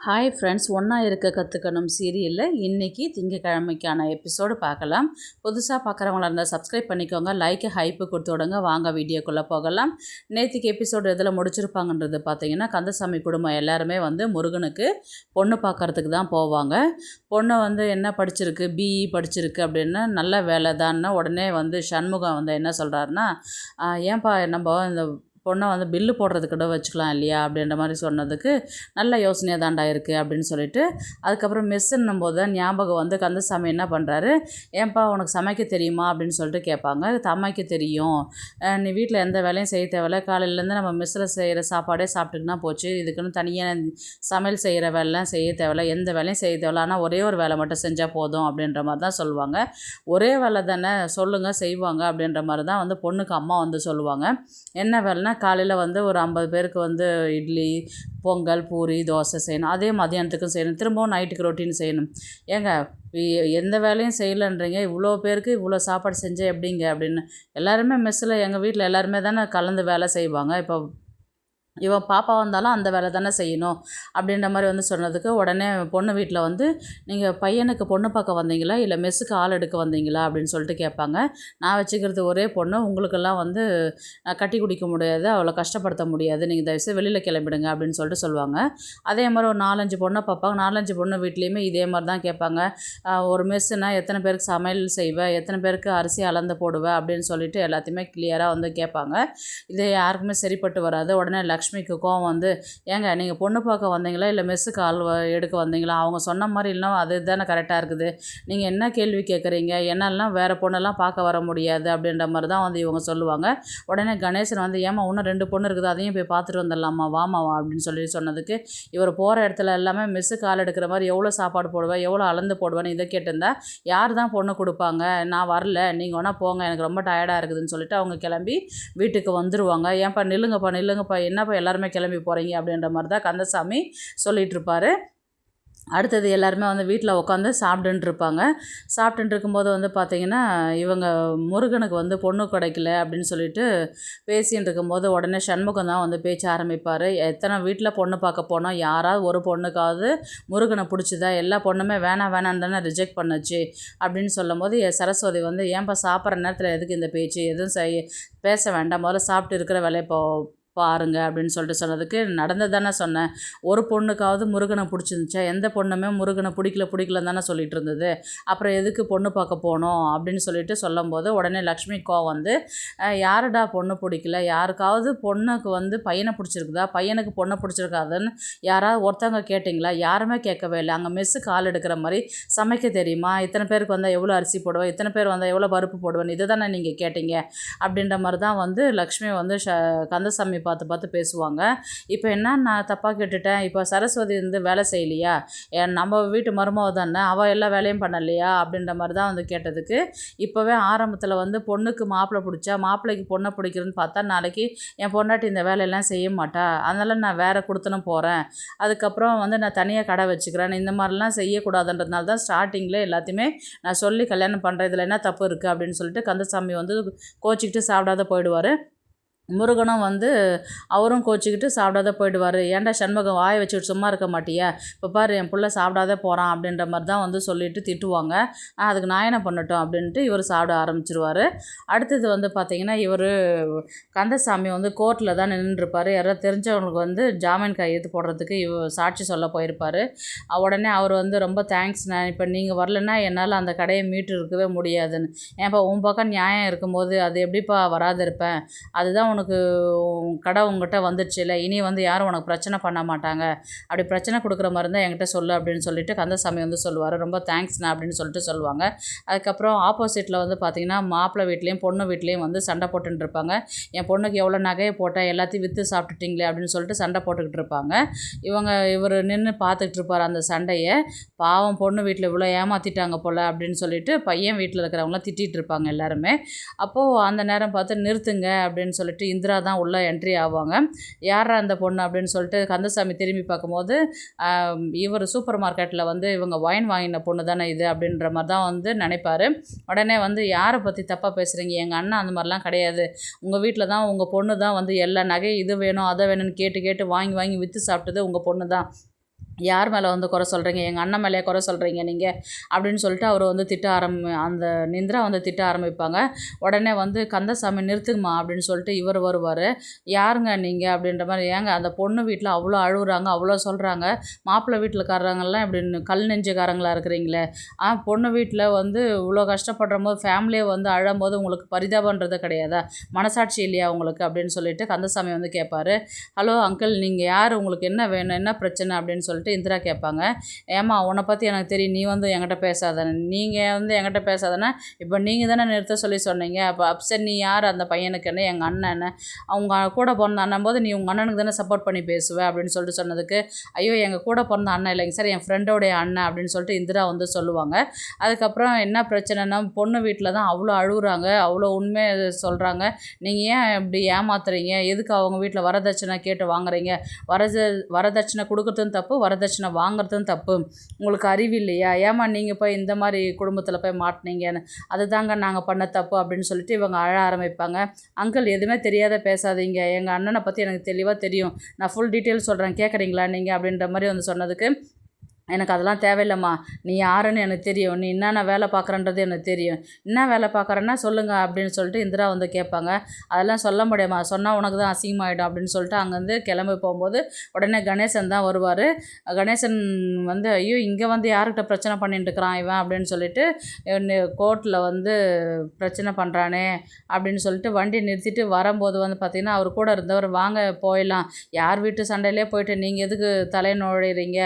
Hi friends, ஒன்றா இருக்க கற்றுக்கணும் சீரியலில் இன்றைக்கி திங்கக்கிழமைக்கான எபிசோடு பார்க்கலாம். புதுசாக பார்க்குறவங்களா இருந்தால் சப்ஸ்கிரைப் பண்ணிக்கோங்க, லைக்கு ஹைப்பு கொடுத்து விடுங்க. வாங்க வீடியோக்குள்ளே போகலாம். நேற்றுக்கு எபிசோடு எதில் முடிச்சிருப்பாங்கன்றது பார்த்தீங்கன்னா, கந்தசாமி குடும்பம் எல்லாருமே முருகனுக்கு பொண்ணு பார்க்குறதுக்கு தான் போவாங்க. பொண்ணை என்ன படிச்சிருக்கு, பிஇ படிச்சிருக்கு அப்படின்னு நல்ல வேலை தான்னா உடனே சண்முகம் என்ன சொல்கிறாருன்னா, ஏன்பா நம்ம இந்த பொண்ணை பில்லு போடுறதுக்கு கூட வச்சுக்கலாம் இல்லையா அப்படின்ற மாதிரி சொன்னதுக்கு, நல்ல யோசனையாக தாண்டா இருக்குது அப்படின்னு சொல்லிட்டு, அதுக்கப்புறம் மெஸ்ஸுன்னும் போது தான் ஞாபகம் கந்தசாமி என்ன பண்ணுறாரு, ஏன்பா உனக்கு சமைக்க தெரியுமா அப்படின்னு சொல்லிட்டு கேட்பாங்க. சமைக்க தெரியும், நீ வீட்டில் எந்த வேலையும் செய்ய தேவையில்ல, காலையிலேருந்து நம்ம மெஸ்ஸில் செய்கிற சாப்பாடே சாப்பிட்டுக்குன்னா போச்சு, இதுக்குன்னு தனியாக சமையல் செய்கிற வேலைலாம் செய்ய தேவையில்ல, எந்த வேலையும் செய்ய தேவையில்ல, ஆனால் ஒரே ஒரு வேலை மட்டும் செஞ்சால் போதும் அப்படின்ற மாதிரி தான் சொல்லுவாங்க. ஒரே வேலை தானே சொல்லுங்கள் செய்வாங்க அப்படின்ற மாதிரி தான் பொண்ணுக்கு அம்மா சொல்லுவாங்க. என்ன வேலைனா, காலையில் ஒரு 50 பேருக்கு இட்லி, பொங்கல், பூரி, தோசை செய்யணும், அதே மதியானத்துக்கும் செய்யணும், திரும்பவும் நைட்டுக்கு ரொட்டீன் செய்யணும். ஏங்க எந்த வேலையும் செய்யலைன்றீங்க, இவ்வளோ பேருக்கு இவ்வளோ சாப்பாடு செஞ்சேன் எப்படிங்க அப்படின்னு. எல்லாருமே மெஸ்ஸில் எங்கள் வீட்டில் எல்லாருமே தானே கலந்து வேலை செய்வாங்க. இப்போ இவன் பாப்பா வந்தாலும் அந்த வேலை தானே செய்யணும் அப்படின்ற மாதிரி சொன்னதுக்கு, உடனே பொண்ணு வீட்டில் நீங்கள் பையனுக்கு பொண்ணு பார்க்க வந்தீங்களா இல்லை மெஸ்ஸுக்கு ஆள் எடுக்க வந்தீங்களா அப்படின்னு சொல்லிட்டு கேட்பாங்க. நான் வச்சுக்கிறது ஒரே பொண்ணு, உங்களுக்கெல்லாம் நான் கட்டி குடிக்க முடியாது, அவ்வளோ கஷ்டப்படுத்த முடியாது, நீங்கள் தயவுசெய்து வெளியில் கிளம்பிடுங்க அப்படின்னு சொல்லிட்டு சொல்லுவாங்க. அதே மாதிரி ஒரு 4-5 பொண்ணை பார்ப்பாங்க. 4-5 பொண்ணு வீட்லேயுமே இதே மாதிரி தான் கேட்பாங்க. ஒரு மெஸ்ஸுனால் எத்தனை பேருக்கு சமையல் செய்வேன், எத்தனை பேருக்கு அரிசி அளந்து போடுவேன் அப்படின்னு சொல்லிட்டு எல்லாத்தையுமே கிளியராக கேட்பாங்க. இது யாருக்குமே சரிப்பட்டு வராது. உடனே லக்ஷ்மிக்கு கோவம் ஏங்க நீங்கள் பொண்ணு பார்க்க வந்தீங்களா இல்லை மெஸ்ஸுக்கு ஆள் எடுக்க வந்தீங்களா, அவங்க சொன்ன மாதிரி இல்லைனா அது தானே கரெக்டாக இருக்குது, நீங்கள் என்ன கேள்வி கேட்குறீங்க, என்னெல்லாம் வேறு பொண்ணெல்லாம் பார்க்க வர முடியாது அப்படின்ற மாதிரி தான் இவங்க சொல்லுவாங்க. உடனே கணேசன் ஏமா இன்னும் 2 பொண்ணு இருக்குது, அதையும் போய் பார்த்துட்டு வந்துடலாமா, வாமாவா அப்படின்னு சொல்லி சொன்னதுக்கு, இவர் போகிற இடத்துல எல்லாமே மெஸ்ஸுக்கு ஆள் எடுக்கிற மாதிரி எவ்வளோ சாப்பாடு போடுவேன், எவ்வளோ அளந்து போடுவேன்னு இதை கேட்டிருந்தா யார் தான் பொண்ணு கொடுப்பாங்க, நான் வரல, நீங்கள் வேணால் போங்க, எனக்கு ரொம்ப டயர்டாக இருக்குதுன்னு சொல்லிட்டு அவங்க கிளம்பி வீட்டுக்கு வந்துடுவாங்க. ஏன்ப்பா நில்லுங்கப்பா என்னப்பா எல்லாருமே கிளம்பி போகிறீங்க அப்படின்ற மாதிரி தான் கந்தசாமி சொல்லிகிட்டு இருப்பார். அடுத்தது எல்லாருமே வீட்டில் உட்காந்து சாப்பிட்டுன்னு இருப்பாங்க. சாப்பிட்டுட்டு இருக்கும்போது பார்த்திங்கன்னா, இவங்க முருகனுக்கு பொண்ணு கிடைக்கல அப்படின்னு சொல்லிட்டு பேசின்னு இருக்கும்போது உடனே சண்முகம் தான் பேச்ச ஆரம்பிப்பார். எத்தனை வீட்டில் பொண்ணு பார்க்க போனோம், யாராவது ஒரு பொண்ணுக்காவது முருகனை பிடிச்சிதா, எல்லா பொண்ணுமே வேணான்னு தானே ரிஜெக்ட் பண்ணுச்சு அப்படின்னு சொல்லும்போது, சரஸ்வதி ஏன்பா சாப்பிட்ற நேரத்தில் எதுக்கு இந்த பேச்சு, எதுவும் பேச வேண்டாம், முதல்ல சாப்பிட்டு இருக்கிற வேலையை பாருங்க அப்படின்னு சொல்லிட்டு சொன்னதுக்கு, நடந்ததானே சொன்னேன், ஒரு பொண்ணுக்காவது முருகனை பிடிச்சிருந்துச்சா, எந்த பொண்ணுமே முருகனை பிடிக்கலன்னு தானே சொல்லிட்டு இருந்தது, அப்புறம் எதுக்கு பொண்ணு பார்க்க போனோம் அப்படின்னு சொல்லிட்டு சொல்லும்போது உடனே லக்ஷ்மி கோவம் யாருடா பொண்ணு பிடிக்கல, யாருக்காவது பொண்ணுக்கு பையனை பிடிச்சிருக்குதா, பையனுக்கு பொண்ணை பிடிச்சிருக்காதுன்னு யாராவது ஒருத்தவங்க கேட்டிங்களா, யாருமே கேட்கவே இல்லை. அங்கே மெஸ்ஸுக்கு ஆள் எடுக்கிற மாதிரி சமைக்க தெரியுமா, இத்தனை பேருக்கு எவ்வளோ அரிசி போடுவேன், இத்தனை பேர் எவ்வளோ பருப்பு போடுவேன், இதை தானே நீங்கள் கேட்டீங்க அப்படின்ற மாதிரி தான் லக்ஷ்மி கந்தசாமி பார்த்து பேசுவாங்க. இப்போ என்ன நான் தப்பாக கேட்டுட்டேன், இப்போ சரஸ்வதி வேலை செய்யலையா, நம்ம வீட்டு மருமக தானே, அவள் எல்லா வேலையும் பண்ணலையா அப்படின்ற மாதிரி தான் கேட்டதுக்கு, இப்போவே ஆரம்பத்தில் பொண்ணுக்கு மாப்பிள்ளை பிடிச்சா, மாப்பிள்ளைக்கு பொண்ணை பிடிக்கிறதுன்னு பார்த்தா நாளைக்கு என் பொண்டாட்டி இந்த வேலையெல்லாம் செய்ய மாட்டா, அதனால் நான் வேறு கொடுத்துன்னு போகிறேன், அதுக்கப்புறம் நான் தனியாக கடை வச்சுக்கிறேன், இந்த மாதிரிலாம் செய்யக்கூடாதுன்றதுனால தான் ஸ்டார்டிங்கில் எல்லாத்தையுமே நான் சொல்லி கல்யாணம் பண்ணுறேன், இதில் என்ன தப்பு இருக்குது அப்படின்னு சொல்லிட்டு கந்தசாமி கோச்சிக்கிட்டு சாப்பிடாத போயிடுவார். முருகனும் அவரும் கோச்சிக்கிட்டு சாப்பிடாத போயிடுவார். ஏன்டா சண்முகம் வாயை வச்சுக்கிட்டு சும்மா இருக்க மாட்டியா, இப்போ பாரு என் பிள்ளை சாப்பிடாத போகிறான் அப்படின்ற மாதிரி தான் சொல்லிட்டு திட்டுவாங்க. அதுக்கு நான் என்ன பண்ணட்டும் அப்படின்ட்டு இவர் சாப்பிட ஆரம்பிச்சிருவார். அடுத்தது பார்த்திங்கன்னா, இவர் கந்தசாமி கோர்ட்டில் தான் நின்றுருப்பார். யாராவது தெரிஞ்சவங்களுக்கு ஜாமீன் கையெழுத்து போடுறதுக்கு சாட்சி சொல்ல போயிருப்பார். உடனே அவர் ரொம்ப தேங்க்ஸ்ண்ணா, இப்போ நீங்கள் வரலன்னா என்னால் அந்த கடையை மீட்டு இருக்கவே முடியாதுன்னு. ஏன்ப்பா உன் பக்கம் நியாயம் இருக்கும்போது அது எப்படிப்பா வராது இருப்பேன், அதுதான் உனக்கு கடை உங்ககிட்ட வந்துடுச்சு இல்லை, இனி யாரும் உனக்கு பிரச்சனை பண்ண மாட்டாங்க, அப்படி பிரச்சனை கொடுக்குற மாதிரி இருந்தால் என்கிட்ட சொல்லு அப்படின்னு சொல்லிட்டு கந்தசாமி சொல்லுவார். ரொம்ப தேங்க்ஸ்ண்ணா அப்படின்னு சொல்லிட்டு சொல்லுவாங்க. அதுக்கப்புறம் ஆப்போசிட்டில் பார்த்திங்கன்னா, மாப்பிள்ளை வீட்லேயும் பொண்ணு வீட்லேயும் சண்டை போட்டுன்னு இருப்பாங்க. என் பொண்ணுக்கு எவ்வளோ நகையை போட்டால் எல்லாத்தையும் விற்று சாப்பிட்டுட்டிங்களே அப்படின்னு சொல்லிட்டு சண்டை போட்டுக்கிட்டு இருப்பாங்க. இவர் நின்று பார்த்துக்கிட்டு இருப்பார் அந்த சண்டையை. பாவம் பொண்ணு வீட்டில் இவ்வளோ ஏமாற்றிட்டாங்க போல் அப்படின்னு சொல்லிட்டு பையன் வீட்டில் இருக்கிறவங்களாம் திட்டிகிட்டு இருப்பாங்க எல்லாருமே. அப்போது அந்த நேரம் பார்த்து நிறுத்துங்க அப்படின்னு சொல்லிட்டு இந்திரா தான் உள்ளே என்ட்ரி ஆவாங்க. யாரா அந்த பொண்ணு அப்படின்னு சொல்லிட்டு கந்தசாமி திரும்பி பார்க்கும்போது, இவர் சூப்பர் மார்க்கெட்டில் இவங்க ஒயின் வாங்கின பொண்ணு தானே இது அப்படின்ற மாதிரி தான் நினைப்பார். உடனே யாரை பற்றி தப்பாக பேசுகிறீங்க, எங்கள் அண்ணன் அந்த மாதிரிலாம் கிடையாது, உங்கள் வீட்டில் தான் உங்கள் பொண்ணு தான் எல்லா நகை இது வேணும் அதை வேணும்னு கேட்டு வாங்கி விற்று சாப்பிட்டது உங்கள் பொண்ணு தான், யார் மேலே வந்து குறை சொல்கிறீங்க, எங்கள் அண்ணன் மேலேயே குறை சொல்கிறீங்க நீங்கள் அப்படின்னு சொல்லிட்டு அவர் வந்து அந்த நிந்திரா வந்து திட்ட ஆரம்பிப்பாங்க. உடனே வந்து கந்தசாமி நிறுத்துங்கம்மா அப்படின்னு சொல்லிட்டு இவர் வருவார். யாருங்க நீங்கள் அப்படின்ற மாதிரி, ஏங்க அந்த பொண்ணு வீட்டில் அவ்வளோ அழுகுறாங்க, அவ்வளோ சொல்கிறாங்க, மாப்பிள்ளை வீட்டில்காரங்கெல்லாம் இப்படி கல் நெஞ்சுக்காரங்களா இருக்கிறீங்களே, பொண்ணு வீட்டில் வந்து இவ்வளோ கஷ்டப்படுற போது ஃபேமிலியை வந்து அழும்போது உங்களுக்கு பரிதாபன்றது கிடையாதா, மனசாட்சி இல்லையா உங்களுக்கு அப்படின்னு சொல்லிட்டு கந்தசாமி வந்து கேட்பார். ஹலோ அங்கிள், நீங்கள் யார், உங்களுக்கு என்ன வேணும், என்ன பிரச்சனை அப்படின்னு சொல்லிட்டு இந்திரா கேட்பாங்க. ஏம்மா உன்னை பற்றி எனக்கு தெரியும், நீ வந்து என்கிட்ட பேசாதானே, நீங்கள் வந்து என்கிட்ட பேசாதானே, இப்போ நீங்கள் தானே நிறுத்த சொன்னீங்க, அப்போ அப்செட் நீ யார், அந்த பையனுக்கு என்ன, எங்கள் அண்ணன் என்ன, அவங்க கூட பிறந்த அண்ணன் போது நீ உங்கள் அண்ணனுக்கு தானே சப்போர்ட் பண்ணி பேசுவேன் அப்படின்னு சொல்லிட்டு சொன்னதுக்கு, ஐயோ எங்கள் கூட பிறந்த அண்ணன் இல்லைங்க சார், என் ஃப்ரெண்டோடைய அண்ணன் அப்படின்னு சொல்லிட்டு இந்திரா வந்து சொல்லுவாங்க. அதுக்கப்புறம் என்ன பிரச்சனைனா, பொண்ணு வீட்டில் தான் அவ்வளோ அழுகுறாங்க, அவ்வளோ உண்மை சொல்கிறாங்க, நீங்கள் ஏன் இப்படி ஏமாத்துறீங்க, எதுக்கு அவங்க வீட்டில் வரதட்சணை கேட்டு வாங்குறீங்க, வரதட்சணை கொடுக்குறதும் தப்பு, வரதட்சணை வாங்குறதும் தப்பு, உங்களுக்கு அறிவு இல்லையா, ஏமா நீங்கள் போய் இந்த மாதிரி குடும்பத்தில் போய் மாட்டினீங்கன்னு, அதுதாங்க நாங்கள் பண்ண தப்பு அப்படின்னு சொல்லிட்டு இவங்க அழ ஆரம்பிப்பாங்க. அங்கிள் எதுவுமே தெரியாத பேசாதீங்க, எங்கள் அண்ணனை பற்றி எனக்கு தெளிவாக தெரியும், நான் ஃபுல் டீட்டெயில் சொல்கிறேன் கேட்குறீங்களா நீங்கள் அப்படின்ற மாதிரி வந்து சொன்னதுக்கு, எனக்கு அதெல்லாம் தேவையில்லைம்மா, நீ யாருன்னு எனக்கு தெரியும், நீ என்னென்ன வேலை பார்க்குறன்றது எனக்கு தெரியும், என்ன வேலை பார்க்குறேன்னா சொல்லுங்கள் அப்படின்னு சொல்லிட்டு இந்திரா வந்து கேட்பாங்க. அதெல்லாம் சொல்ல முடியுமா, சொன்னால் உனக்கு தான் அசிங்கமாயிடும் அப்படின்னு சொல்லிட்டு அங்கேருந்து கிளம்பி போகும்போது உடனே கணேசன் தான் வருவார். கணேசன் வந்து ஐயோ இங்கே வந்து யார்கிட்ட பிரச்சனை பண்ணிட்டு இருக்கிறான் இவன் அப்படின்னு சொல்லிட்டு கோர்ட்டில் வந்து பிரச்சனை பண்ணுறானே அப்படின்னு சொல்லிட்டு வண்டி நிறுத்திட்டு வரும்போது வந்து பார்த்திங்கன்னா அவர் கூட இருந்தவர், வாங்க போயிடலாம், யார் வீட்டு சண்டையிலே போயிட்டு நீங்கள் எதுக்கு தலையை நுழையிறீங்க,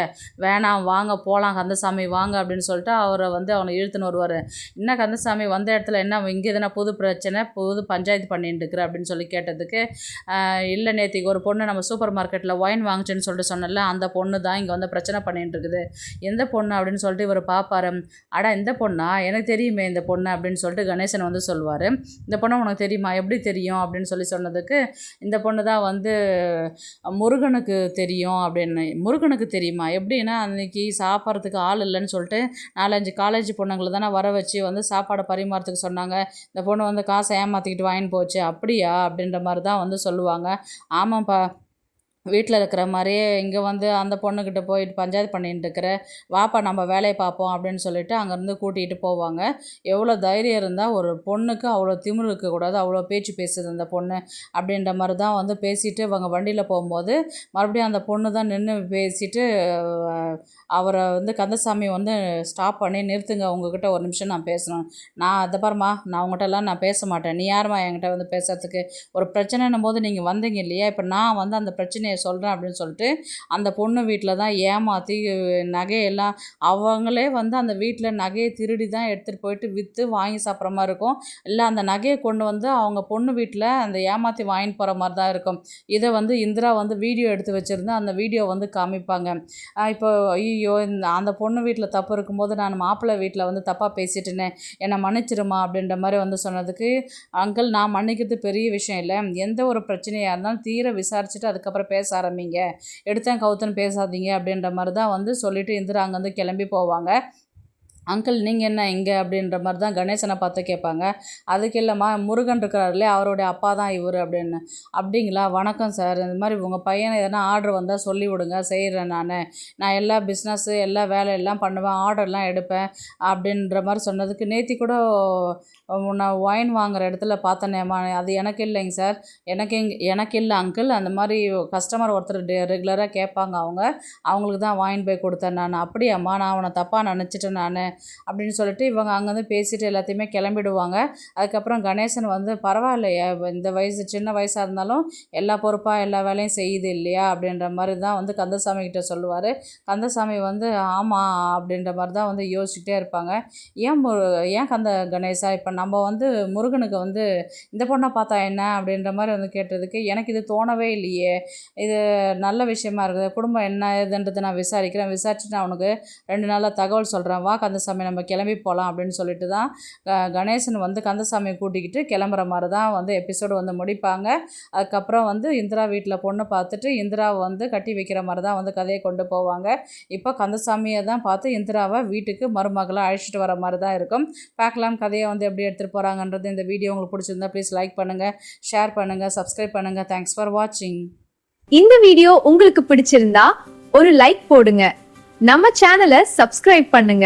வேணாம் வாங்க போகலாம் கந்தசாமி வாங்க அப்படின்னு சொல்லிட்டு அவனை இழுத்துன்னு வருவார். என்ன கந்தசாமி வந்த இடத்துல என்ன இங்கே எதுனா புது பிரச்சனை, புது பஞ்சாயத்து பண்ணிட்டு இருக்கிற அப்படின்னு சொல்லி கேட்டதுக்கு, இல்லை நேத்திக்கு ஒரு பொண்ணு நம்ம சூப்பர் மார்க்கெட்டில் ஒயின் வாங்கிச்சுன்னு சொல்லிட்டு சொன்னல, அந்த பொண்ணு தான் இங்கே வந்து பிரச்சனை பண்ணிட்டு இருக்குது, எந்த பொண்ணு அப்படின்னு சொல்லிட்டு இவர் பார்ப்பாரு. இந்த பொண்ணா, எனக்கு தெரியுமே இந்த பொண்ணு அப்படின்னு சொல்லிட்டு கணேசன் வந்து சொல்லுவார். இந்த பொண்ணு உனக்கு தெரியுமா, எப்படி தெரியும் அப்படின்னு சொல்லி சொன்னதுக்கு, இந்த பொண்ணு தான் வந்து முருகனுக்கு தெரியும் அப்படின்னு. முருகனுக்கு தெரியுமா, எப்படின்னா அன்றைக்கி சாப்பிட்றதுக்கு ஆள் இல்லைன்னு சொல்லிட்டு 4-5 காலேஜ் பொண்ணுங்களை தானே வர வச்சு வந்து சாப்பாடை பரிமாறத்துக்கு சொன்னாங்க, இந்த பொண்ணு வந்து காசை ஏமாற்றிக்கிட்டு வாங்கின்னு போச்சு, அப்படியா அப்படின்ற மாதிரி தான் வந்து சொல்லுவாங்க. ஆமாம்ப்பா, வீட்டில் இருக்கிற மாதிரியே இங்கே வந்து அந்த பொண்ணுக்கிட்ட போயிட்டு பஞ்சாயத்து பண்ணிட்டு இருக்கிற, வாப்பா நம்ம வேலையை பார்ப்போம் அப்படின்னு சொல்லிட்டு அங்கேருந்து கூட்டிகிட்டு போவாங்க. எவ்வளோ தைரியம் இருந்தால் ஒரு பொண்ணுக்கு அவ்வளோ திமிரு இருக்கக்கூடாது, அவ்வளோ பேச்சு பேசுது அந்த பொண்ணு அப்படின்ற மாதிரி தான் வந்து பேசிட்டு அவங்க வண்டியில் போகும்போது மறுபடியும் அந்த பொண்ணு தான் நின்று பேசிட்டு அவரை வந்து கந்தசாமி வந்து ஸ்டாப் பண்ணி, நிறுத்துங்க உங்ககிட்ட ஒரு நிமிஷம் நான் பேசணும், நான் அதை பாருமா நான் உங்கள்கிட்டலாம் நான் பேச மாட்டேன், நீ யாருமா என்கிட்ட வந்து பேசுறதுக்கு, ஒரு பிரச்சனைன்னும் போது நீங்கள் வந்தீங்க இல்லையா, இப்போ நான் வந்து அந்த பிரச்சனையை சொல்கிறேன் அப்படின்னு சொல்லிட்டு அந்த பொண்ணு வீட்டில் தான் ஏமாற்றி நகையெல்லாம் அவங்களே வந்து அந்த வீட்டில் நகையை திருடி தான் எடுத்துகிட்டு போயிட்டு விற்று வாங்கி சாப்பிட்ற மாதிரி இருக்கும், இல்லை அந்த நகையை கொண்டு வந்து அவங்க பொண்ணு வீட்டில் அந்த ஏமாற்றி வாங்கிட்டு போகிற மாதிரி தான் இருக்கும். இதை வந்து இந்திரா வந்து வீடியோ எடுத்து வச்சுருந்து அந்த வீடியோ வந்து காமிப்பாங்க. இப்போ ஐயோ அந்த பொண்ணு வீட்டில் தப்பு இருக்கும்போது நான் மாப்பிள்ளை வீட்டில் வந்து தப்பாக பேசிட்டேனே, என்னை மன்னிச்சிருமா அப்படின்ற மாதிரி வந்து சொன்னதுக்கு, அங்கிள் நான் மன்னிக்கிறது பெரிய விஷயம் இல்லை, எந்த ஒரு பிரச்சனையாக இருந்தாலும் தீர விசாரிச்சுட்டு அதுக்கப்புறம் பேச ஆரம்பிங்க, எடுத்தேன் கவுத்துன்னு பேசாதீங்க அப்படின்ற மாதிரி தான் வந்து சொல்லிவிட்டு இந்திரா அங்கேருந்து கிளம்பி போவாங்க. அங்கிள் நீங்கள் என்ன இங்கே அப்படின்ற மாதிரி தான் கணேசனை பார்த்து கேட்பாங்க. அதுக்கு இல்லைம்மா, முருகன் இருக்கிறாருலே அவருடைய அப்பா தான் இவர் அப்படின்னு. அப்படிங்களா, வணக்கம் சார், இந்த மாதிரி உங்கள் பையனை எதனா ஆர்டர் வந்தால் சொல்லி விடுங்க, செய்கிறேன், நான் எல்லா பிஸ்னஸ்ஸு எல்லா வேலையெல்லாம் பண்ணுவேன், ஆர்டர்லாம் எடுப்பேன் அப்படின்ற மாதிரி சொன்னதுக்கு, நேத்தி கூட நான் ஒயின் வாங்குகிற இடத்துல பார்த்தனேம்மா, அது எனக்கு இல்லைங்க சார், எனக்கு இல்லை அங்கிள், அந்த மாதிரி கஸ்டமர் ஒருத்தர் ரெகுலராக கேட்பாங்க, அவங்களுக்கு தான் வாயின் போய் கொடுத்தேன் நான். அப்படியாம்மா, நான் அவனை தப்பாக நினச்சிட்டேன் நான் அப்படின்னு சொல்லிட்டு இவங்க அங்கேருந்து பேசிட்டு எல்லாத்தையுமே கிளம்பிடுவாங்க. அதுக்கப்புறம் கணேசன் வந்து பரவாயில்லையா, இந்த வயசு சின்ன வயசாக இருந்தாலும் எல்லா பொறுப்பாக எல்லா வேலையும் செய்யுது இல்லையா அப்படின்ற மாதிரி தான் வந்து கந்தசாமி கிட்ட சொல்லுவார். கந்தசாமி வந்து ஆமாம் அப்படின்ற மாதிரி தான் வந்து யோசிச்சுட்டே இருப்பாங்க. ஏன் கணேசா, இப்போ நம்ம வந்து முருகனுக்கு வந்து இந்த பொண்ணை பார்த்தா என்ன அப்படின்ற மாதிரி வந்து கேட்டதுக்கு, எனக்கு இது தோணவே இல்லையே, இது நல்ல விஷயமா இருக்குது, குடும்பம் என்ன இதுன்றது நான் விசாரிச்சுட்டு நான் உனக்கு 2 நாளில் தகவல் சொல்கிறேன், வா கந்தசாமி நம்ம கிளம்பி போகலாம் அப்படின்னு சொல்லிட்டு தான் கணேசன் வந்து கந்தசாமியை கூட்டிக்கிட்டு கிளம்புற மாதிரி தான் வந்து எபிசோடு வந்து முடிப்பாங்க. அதுக்கப்புறம் வந்து இந்திரா வீட்டில் பொண்ணு பார்த்துட்டு இந்திராவை வந்து கட்டி வைக்கிற மாதிரி தான் வந்து கதையை கொண்டு போவாங்க. இப்போ கந்தசாமியை தான் பார்த்து இந்திராவை வீட்டுக்கு மருமகளை அழைச்சிட்டு வர மாதிரி தான் இருக்கும். பார்க்கலாம் கதையை வந்து எப்படி எடுத்துகிட்டு போகிறாங்கன்றது. இந்த வீடியோ உங்களுக்கு பிடிச்சிருந்தா ப்ளீஸ் லைக் பண்ணுங்கள், ஷேர் பண்ணுங்கள், சப்ஸ்கிரைப் பண்ணுங்கள். தேங்க்ஸ் ஃபார் வாட்சிங். இந்த வீடியோ உங்களுக்கு பிடிச்சிருந்தா ஒரு லைக் போடுங்க. நம்ம சேனலை சப்ஸ்கிரைப் பண்ணுங்க.